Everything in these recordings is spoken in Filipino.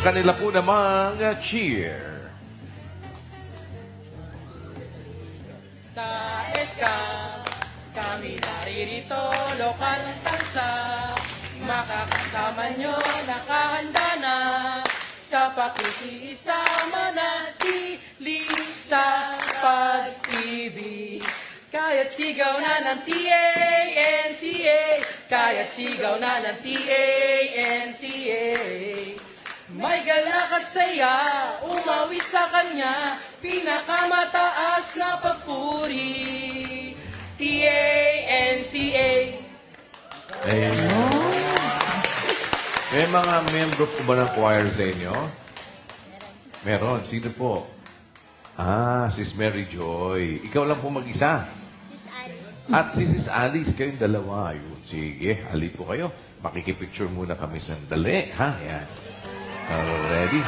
kanila po namang cheer. Sa SK, kami naririto, lokal ng tansa. Makakasama nyo, nakahanda na. Sa pakikiisa, manatiling sa pag-ibig. Kaya't sigaw na ng TANCA, kaya't sigaw na ng TANCA. May galak at saya, umawit sa kanya, pinakamataas na papuri. TANCA. May mga membro po ba ng choir sa inyo? Meron. Sino po? Sis Mary Joy. Ikaw lang po mag-isa. At si Sis Alice, kayong dalawa. Ayun. Sige, hali po kayo. Makikipicture muna kami sandali. Ha? Yan. Ready?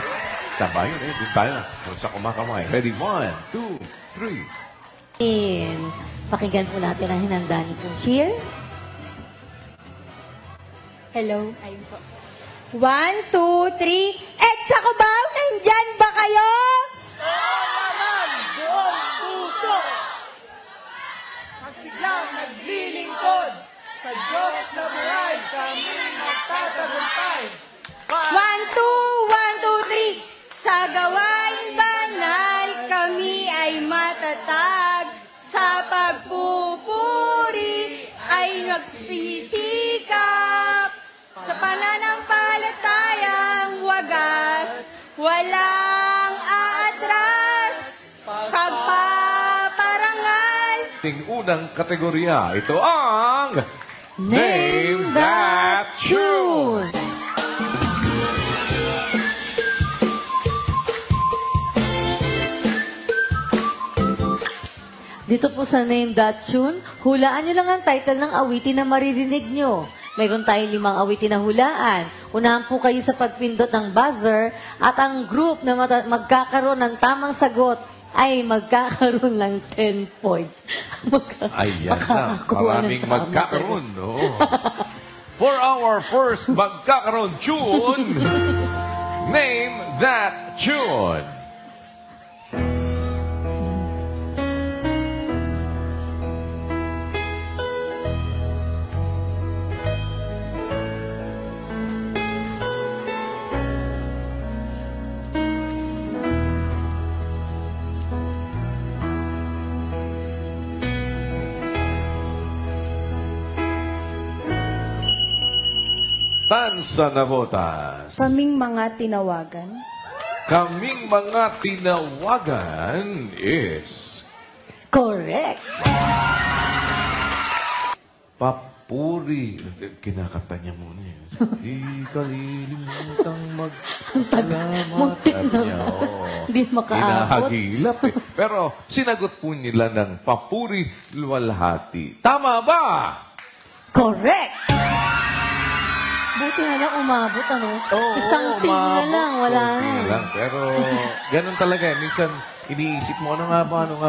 Sabayon eh. Doon tayo. Doon sa kumakamay. Ready? 1, 2, 3. Pakinggan po natin ang hinanda ni pong cheer. Hello. Ayun po. 1, 2, 3. Edsa Cubao, nandyan ba kayo? Magsiglang naglilingkod sa Diyos na buhay, kami magtatagumpay. 1, 2, 1, 2, 3. Sa gawain banal, kami ay matatag. Sa pagpupuri ay magsisikap. Sa pananampalatayang wagas, walang aatras. Pagpaparangal. Ting unang kategorya, ito ang Name That Tune! Dito po sa Name That Tune, hulaan nyo lang ang title ng awitin na maririnig nyo. Mayroon tayong 5 awitin na hulaan. Unahan po kayo sa pagpindot ng buzzer at ang group na magkakaroon ng tamang sagot ay magkakaroon ng 10 points. Ayan na, maraming magkakaroon, no? For our first magkakaroon tune, Name That Tune! Tansa na botas. Kaming mga tinawagan. Kaming mga tinawagan is Correct! papuri. Kinakanta niya muna yun. Di kalilimutang magpasalamat. Muntik Sabi na. niya, oo. Hindi makaabot. Hinahagilap eh. Pero sinagot po nila ng papuri luwalhati. Tama ba? Correct! Buti na lang umabot, ano? Oo, Isang ting na lang, wala konti na. lang. Pero ganun talaga eh. Minsan, iniisip mo, ano nga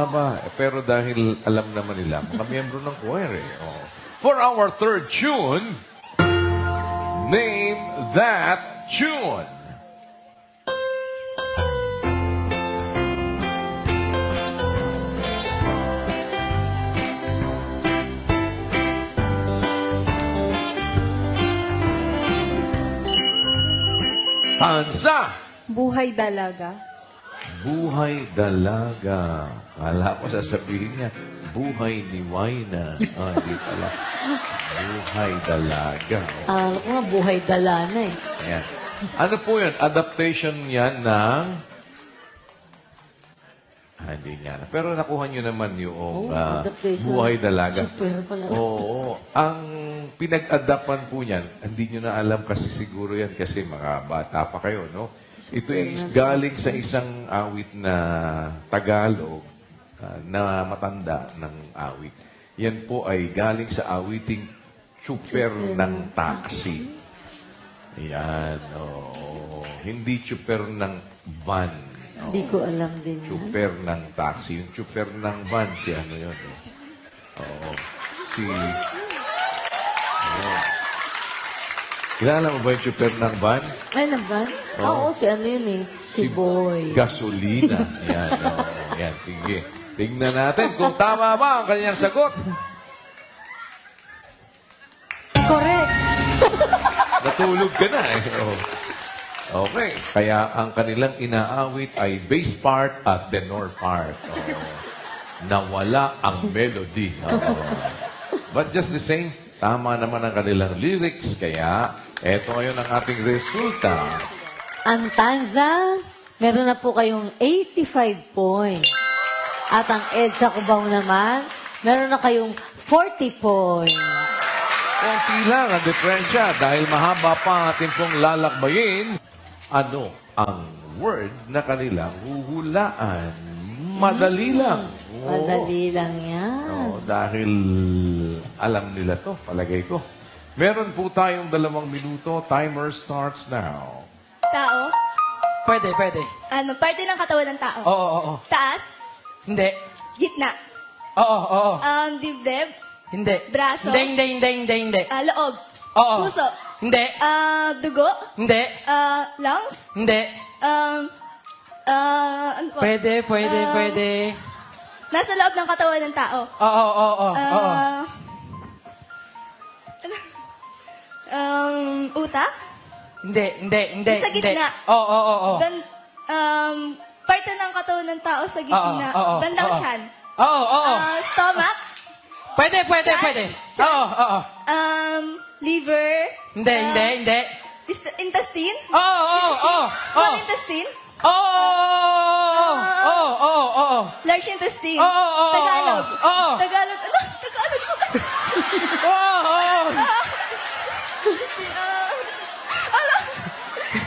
ba? Pero dahil alam naman nila, mga miyembro ng choir eh. Oh. For our third tune, Name That Tune. Tansa! Buhay dalaga. Buhay dalaga. Kala ko sasabihin niya, buhay ni Waina. Hindi pala. Buhay dalaga. Alam ko nga, buhay dala na eh. Ayan. Ano po yun? Adaptation yan ng... hindi niya. Pero nakuha niyo naman yung adaptation. buhay dalaga. Super pala. Oo. Ang pinag-adapan po niyan, hindi niyo na alam kasi siguro yan kasi mga bata pa kayo, no? Ito ay galing sa isang awit na Tagalog na matanda ng awit. Yan po ay galing sa awiting Chuper ng Taxi. Yan, oo. Hindi chuper ng van. Hindi ko alam din yan. Chuper ng taxi. Yung chuper ng van, si ano yun eh. Oo. Si... Kilala mo ba yung chofer ng van? Ay, naman? Oo, si ano yun eh. Si Boy. Gasolina. Yan, yan, sige. Tingnan natin kung tama ba ang kanyang sagot. Correct. Natulog ka na eh. Oh. Okay. Kaya ang kanilang inaawit ay bass part at tenor part. Oh. Nawala ang melody. Oh. But just the same, tama naman ang kanilang lyrics. Kaya, eto ngayon ang ating resulta. Ang Tanza, meron na po kayong 85 points. At ang EDSA Cubao naman, meron na kayong 40 points. Konti lang ang diferensya dahil mahaba pa ang ating pong lalakbayin. Ano ang word na kanilang huhulaan? Madali lang. Oo. Madali lang yan. Oo, dahil alam nila to, palagay ko. Meron po tayong 2 minuto. Timer starts now. Tao? Pwede. Ano, parte ng katawan ng tao? Oo. Taas? Hindi. Gitna? Oo. Dibdib? Hindi. Braso? Hindi. Loob? Oo. Puso? Hindi. Dugo? Hindi. Lungs? Hindi. Ano po? Pwede. Nasa loob ng katawan ng tao? Oo. Utak? Hindi. Sa gitna? Oo. Parte ng katawan ng tao sa gitna? Oo. Bandang tiyan? Oo. Stomach? Pwede. Oo. Liver? Hindi. Intestine? Oo. Small intestine? Oo. Large intestine? Oo. Tagalog? Oo. Tagalog? Ano? Tagalog po ba? Oo.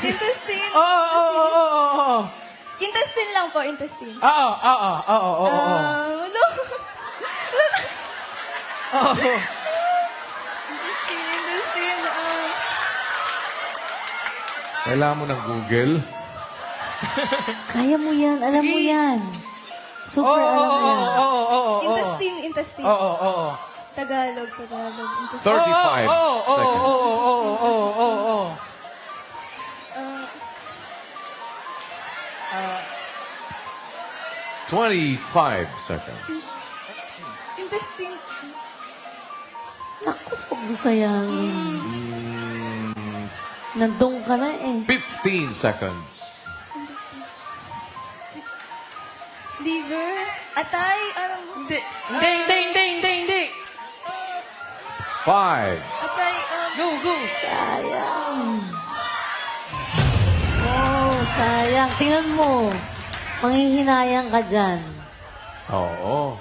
Intestine? Oo. Intestine lang po, intestine. Oo. Ano? Intestine. Kailangan mo ng Google. Kaya mo yan. Alam mo yan. Super alam mo yan. Intestine. Oo. Tagalog. Intestine. 35 seconds. Oo. 25 seconds. Intestine. Naku, huwag mo sayangin. Nandun ka na eh. 15 seconds. Liver. Atay. Hindi. 5. Atay. Go. Sayang. Oh, sayang. Tingnan mo. Manghihinayang ka dyan. Oo.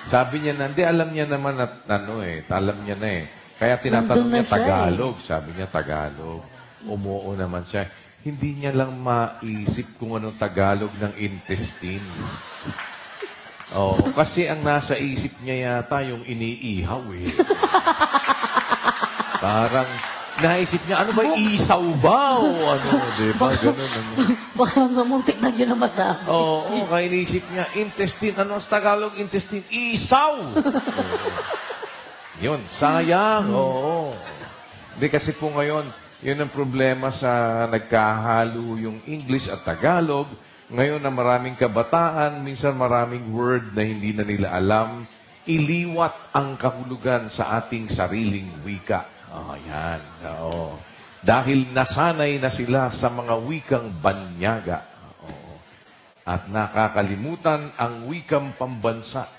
Sabi niya na, hindi, alam niya naman at alam niya na eh. Kaya tinatanong Nandun na niya siya Tagalog. Sabi niya Tagalog. Umuo naman siya. Hindi niya lang maisip kung anong Tagalog ng intestine. Oh, kasi ang nasa isip niya yata yung iniihaw eh. Parang naisip niya, ano ba, isaw ba? O ano, di ba? Ganun, ano. Baka namuntik na yun naman sa akin. Oo, kaya iniisip niya, intestine, ano sa Tagalog, intestine, isaw! Yun, sayang, oo. Hindi kasi po ngayon, yun ang problema sa nagkahalo yung English at Tagalog. Ngayon na maraming kabataan, minsan maraming word na hindi na nila alam, iliwat ang kahulugan sa ating sariling wika. Oh, yan. Oo. Dahil nasanay na sila sa mga wikang banyaga. Oo. At nakakalimutan ang wikang pambansa.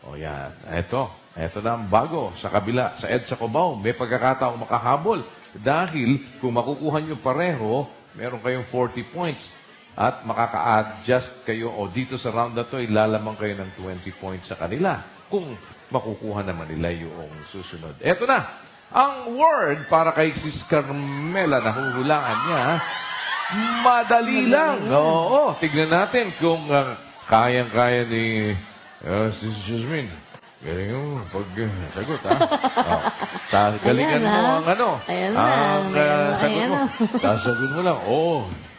O yan. Ito na ang bago sa kabila. Sa EDSA Cubao, may pagkakataong makahabol. Dahil kung makukuha nyo pareho, meron kayong 40 points. At makaka-adjust kayo o dito sa round na to, ilalamang kayo ng 20 points sa kanila. Kung makukuha naman nila yung susunod. Ito na. Ang word para kay Sis Carmela na huhulaan niya, madali lang. Oo, tignan natin kung kayang-kaya ni Sis Jasmine. Galing mo pag-sagot, ha? Galingan mo ang Ayan ang na. sagot Ayan mo. na. Sasagot mo lang,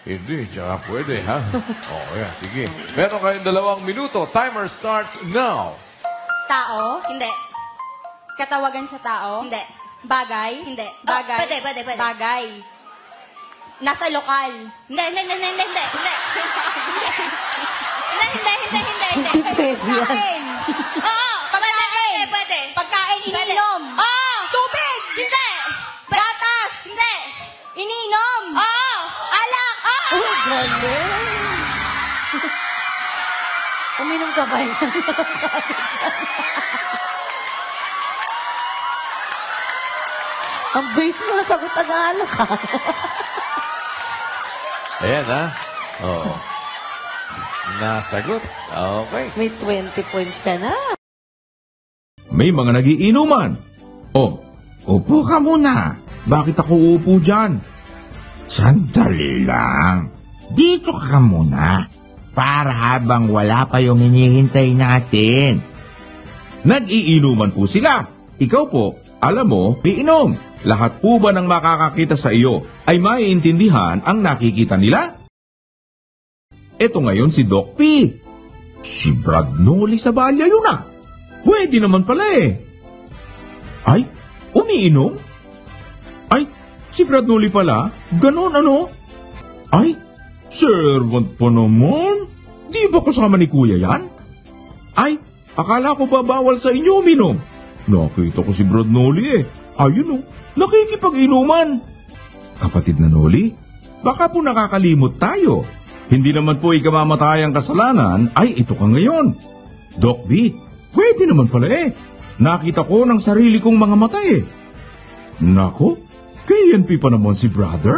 hindi, tsaka pwede, ha? Yan, sige. Meron kayong 2 minuto. Timer starts now. Tao? Hindi. Katawagan sa tao? Hindi. Bagay? Hindi. Bagay? Oh, pwede. Bagay. Nasa lokal. Hindi. Hindi pwede yan. Pagkain. Oo, pwede. Pagkain, iniinom. Oo. Tubig. Hindi. Gatas. Hindi. Iniinom. Oo. Alak. Oo. Oh, galing. Uminom ka ba yan? Ang base mo na sagot ang alak ka. Ayan, ha? Oo. Nasagot. Okay. May 20 points ka na. May mga nagiinuman. Oh, upo ka muna. Bakit ako uupo dyan? Sandali lang. Dito ka muna. Para habang wala pa yung hinihintay natin. Nag-iinuman po sila. Ikaw po, alam mo, iinom. Lahat po ba ng makakakita sa iyo ay maiintindihan ang nakikita nila? Ito ngayon si Doc P. Si Brad Noli sa balya yun ah. Pwede naman pala eh. Ay, umiinom? Ay, si Brad Noli pala? Ganon ano? Ay, servant pa naman. Di ba kasama ni Kuya yan? Ay, akala ko ba bawal sa inyo uminom? Nakita ko si Brad Noli eh. Ayun oh, nakikipag-inuman. Kapatid na Noli, baka po nakakalimot tayo. Hindi naman po ikamamatay ang kasalanan, ay ito ka ngayon. Doc B, pwede naman pala eh. Nakita ko ng sarili kong mga mata eh. Nako, KNP pa naman si brother.